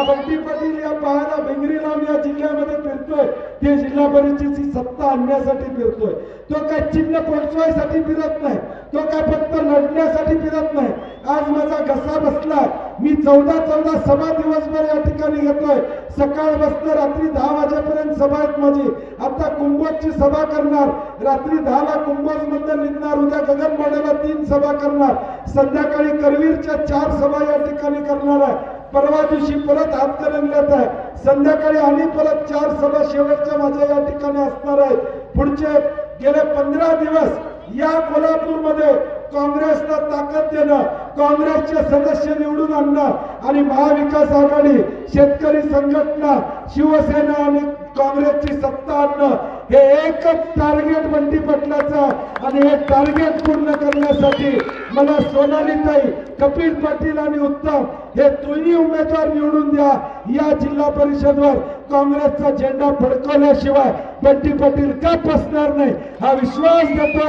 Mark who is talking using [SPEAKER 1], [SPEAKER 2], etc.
[SPEAKER 1] बंटी पाटील या पाहायला भिंगरी लावून या जिल्ह्यामध्ये फिरतोय ते जिल्हा परिषदेची सत्ता आणण्यासाठी फिरतोय। तो काय चिन्ह पोचवायसाठी फिरत नाही, तो काय फक्त लढण्यासाठी फिरत नाही। आज माझा घसा बसला, मी 14 सभा दिवसभर या ठिकाणी घेतोय। सकाळपासून रात्री 10 वाजेपर्यंत सभा आहेत माझी। आता कुंभोजची सभा करणार, रात्री 10 ला कुंभोज मधून निघणार, उद्या गगनबावड्याला 3 सभा करणार, संध्याकाळी करवीरच्या 4 सभा या ठिकाणी करणार आहे। परवा दिवशी परत हातकणंगल्यात आहे, संध्याकाळी आणि परत 4 सभा शेवटच्या माझ्या या ठिकाणी असणार आहेत। पुढचे गेले 15 दिवस या कोल्हापूरमध्ये काँग्रेसला ताकद देणं, काँग्रेसचे सदस्य निवडून आणणं आणि महाविकास आघाडी, शेतकरी संघटना, शिवसेना आणि काँग्रेसची सत्ता आणणं हे एकच टार्गेट बंटी पाटलाचं। आणि हे टार्गेट पूर्ण करण्यासाठी मला सोनालीताई, कपिल पाटील आणि उत्तम हे दोन्ही उमेदवार निवडून द्या। या जिल्हा परिषदवर काँग्रेसचा झेंडा फडकवल्याशिवाय बंटी पाटील का बसणार नाही हा विश्वास देतो।